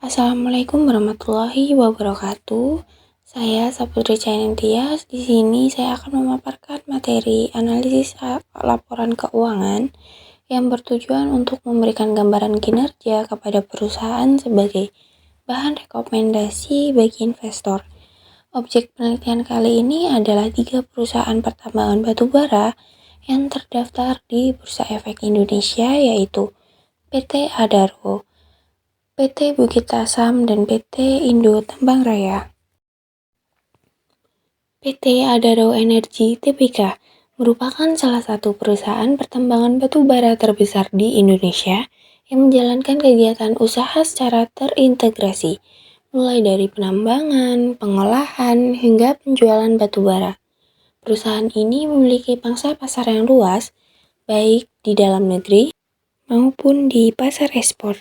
Assalamualaikum warahmatullahi wabarakatuh. Saya Saputri Caintias. Di sini saya akan memaparkan materi analisis laporan keuangan yang bertujuan untuk memberikan gambaran kinerja kepada perusahaan sebagai bahan rekomendasi bagi investor. Objek penelitian kali ini adalah 3 perusahaan pertambangan batubara yang terdaftar di Bursa Efek Indonesia, yaitu PT Adaro, PT Bukit Asam, dan PT Indo Tambang Raya. PT Adaro Energi Tbk merupakan salah satu perusahaan pertambangan batubara terbesar di Indonesia yang menjalankan kegiatan usaha secara terintegrasi, mulai dari penambangan, pengolahan, hingga penjualan batubara. Perusahaan ini memiliki pangsa pasar yang luas, baik di dalam negeri maupun di pasar ekspor.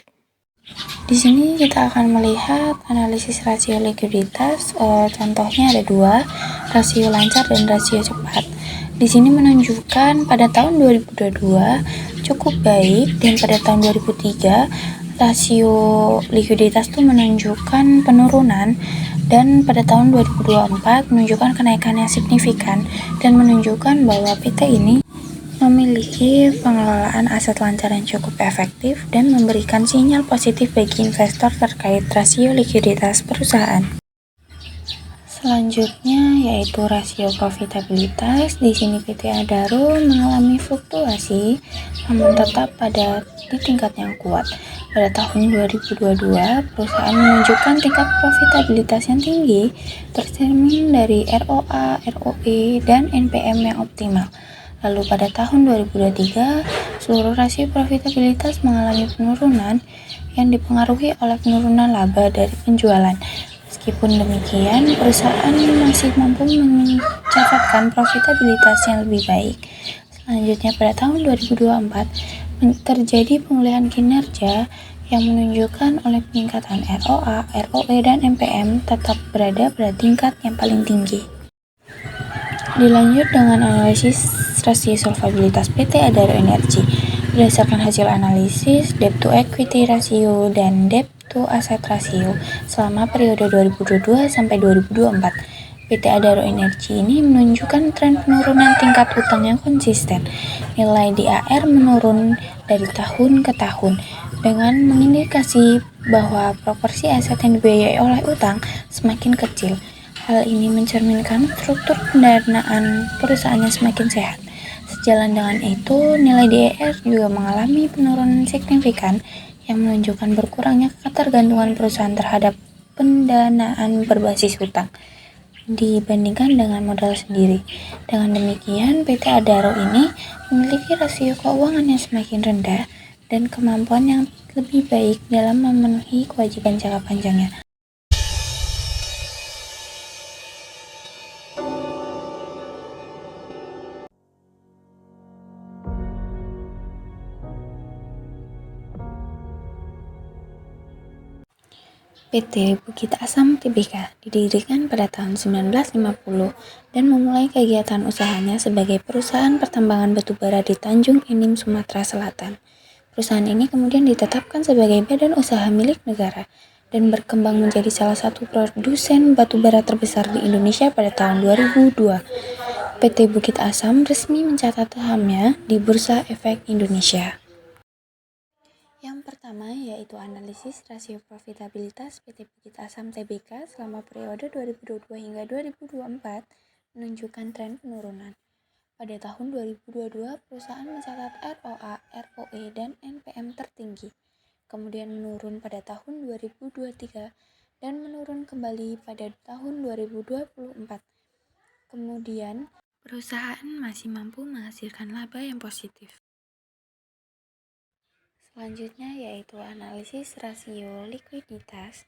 Di sini kita akan melihat analisis rasio likuiditas. Contohnya ada 2, rasio lancar dan rasio cepat. Di sini menunjukkan pada tahun 2022 cukup baik, dan pada tahun 2003 rasio likuiditas itu menunjukkan penurunan, dan pada tahun 2024 menunjukkan kenaikan yang signifikan dan menunjukkan bahwa PT ini memiliki pengelolaan aset lancar yang cukup efektif dan memberikan sinyal positif bagi investor terkait rasio likuiditas perusahaan. Selanjutnya yaitu rasio profitabilitas. Di sini PT Adaro mengalami fluktuasi namun tetap di tingkat yang kuat. Pada tahun 2022, perusahaan menunjukkan tingkat profitabilitas yang tinggi tercermin dari ROA, ROE, dan NPM yang optimal. Lalu pada tahun 2023, seluruh rasio profitabilitas mengalami penurunan yang dipengaruhi oleh penurunan laba dari penjualan. Meskipun demikian, perusahaan masih mampu mencatatkan profitabilitas yang lebih baik. Selanjutnya pada tahun 2024, terjadi pemulihan kinerja yang menunjukkan oleh peningkatan ROA, ROE, dan NPM tetap berada pada tingkat yang paling tinggi. Dilanjut dengan analisis rasio solvabilitas PT Adaro Energi. Berdasarkan hasil analisis debt to equity ratio dan debt to asset ratio selama periode 2022 sampai 2024, PT Adaro Energi ini menunjukkan tren penurunan tingkat utang yang konsisten. Nilai DAR menurun dari tahun ke tahun dengan mengindikasi bahwa proporsi aset yang dibiayai oleh utang semakin kecil. Hal ini mencerminkan struktur pendanaan perusahaan yang semakin sehat. Sejalan dengan itu, nilai DER juga mengalami penurunan signifikan yang menunjukkan berkurangnya ketergantungan perusahaan terhadap pendanaan berbasis hutang dibandingkan dengan modal sendiri. Dengan demikian, PT Adaro ini memiliki rasio keuangan yang semakin rendah dan kemampuan yang lebih baik dalam memenuhi kewajiban jangka panjangnya. PT Bukit Asam Tbk didirikan pada tahun 1950 dan memulai kegiatan usahanya sebagai perusahaan pertambangan batubara di Tanjung Enim, Sumatera Selatan. Perusahaan ini kemudian ditetapkan sebagai badan usaha milik negara dan berkembang menjadi salah satu produsen batubara terbesar di Indonesia pada tahun 2002. PT Bukit Asam resmi mencatat sahamnya di Bursa Efek Indonesia. Yang pertama yaitu analisis rasio profitabilitas PT Bukit Asam Tbk selama periode 2022 hingga 2024 menunjukkan tren penurunan. Pada tahun 2022, perusahaan mencatat ROA, ROE, dan NPM tertinggi, kemudian menurun pada tahun 2023 dan menurun kembali pada tahun 2024. Kemudian, perusahaan masih mampu menghasilkan laba yang positif. Selanjutnya yaitu analisis rasio likuiditas.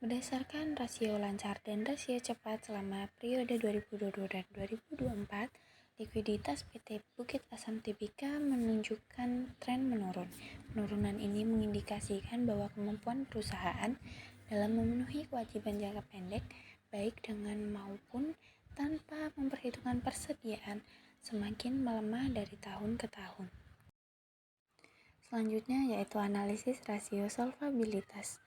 Berdasarkan rasio lancar dan rasio cepat selama periode 2022 dan 2024, likuiditas PT Bukit Asam Tbk menunjukkan tren menurun. Penurunan ini mengindikasikan bahwa kemampuan perusahaan dalam memenuhi kewajiban jangka pendek, baik dengan maupun tanpa memperhitungkan persediaan, semakin melemah dari tahun ke tahun. Selanjutnya yaitu analisis rasio solvabilitas.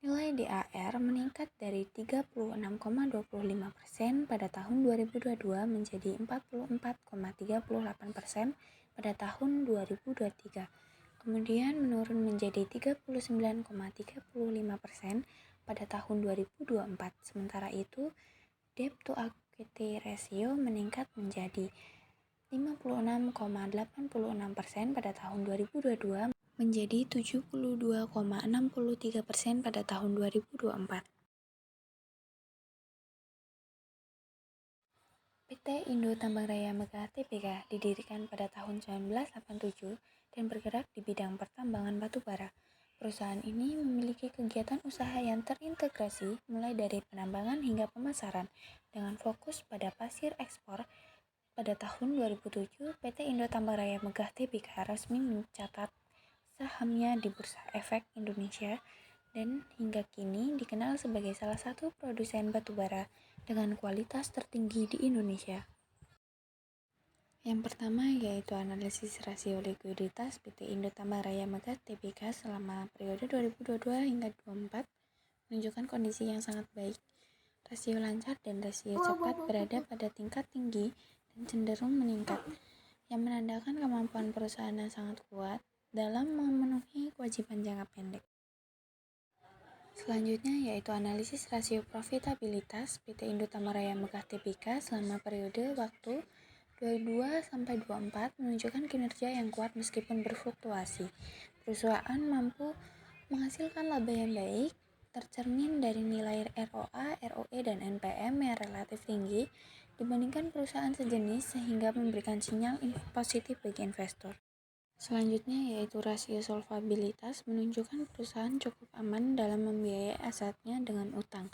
Nilai DAR meningkat dari 36,25% pada tahun 2022 menjadi 44,38% pada tahun 2023. Kemudian menurun menjadi 39,35% pada tahun 2024. Sementara itu, debt to equity ratio meningkat menjadi 56,86% pada tahun 2022 menjadi 72,63% pada tahun 2024. PT Indo Tambang Raya Megah Tbk didirikan pada tahun 1987 dan bergerak di bidang pertambangan batu bara. Perusahaan ini memiliki kegiatan usaha yang terintegrasi mulai dari penambangan hingga pemasaran dengan fokus pada pasir ekspor. Pada tahun 2007, PT Indo Tambang Raya Megah Tbk resmi mencatat sahamnya di Bursa Efek Indonesia dan hingga kini dikenal sebagai salah satu produsen batubara dengan kualitas tertinggi di Indonesia. Yang pertama yaitu analisis rasio likuiditas PT Indo Tambang Raya Megah Tbk selama periode 2022 hingga 2024 menunjukkan kondisi yang sangat baik. Rasio lancar dan rasio cepat berada pada tingkat tinggi dan cenderung meningkat, yang menandakan kemampuan perusahaan yang sangat kuat dalam memenuhi kewajiban jangka pendek. Selanjutnya yaitu analisis rasio profitabilitas PT Indo Tambang Raya Megah Tbk selama periode waktu 22-24 menunjukkan kinerja yang kuat meskipun berfluktuasi. Perusahaan mampu menghasilkan laba yang baik, tercermin dari nilai ROA, ROE, dan NPM yang relatif tinggi dibandingkan perusahaan sejenis sehingga memberikan sinyal positif bagi investor. Selanjutnya yaitu rasio solvabilitas menunjukkan perusahaan cukup aman dalam membiayai asetnya dengan utang.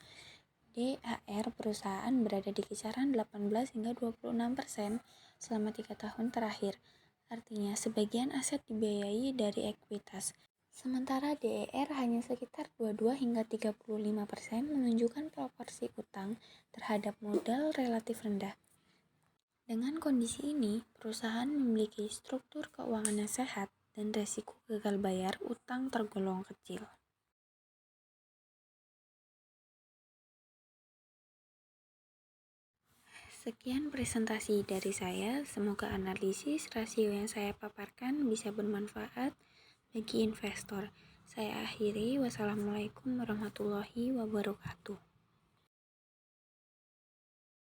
DAR perusahaan berada di kisaran 18 hingga 26% selama 3 tahun terakhir. Artinya sebagian aset dibiayai dari ekuitas. Sementara DER hanya sekitar 22 hingga 35% menunjukkan proporsi utang terhadap modal relatif rendah. Dengan kondisi ini, perusahaan memiliki struktur keuangan yang sehat dan resiko gagal bayar utang tergolong kecil. Sekian presentasi dari saya, semoga analisis rasio yang saya paparkan bisa bermanfaat bagi investor. Saya akhiri, wassalamualaikum warahmatullahi wabarakatuh.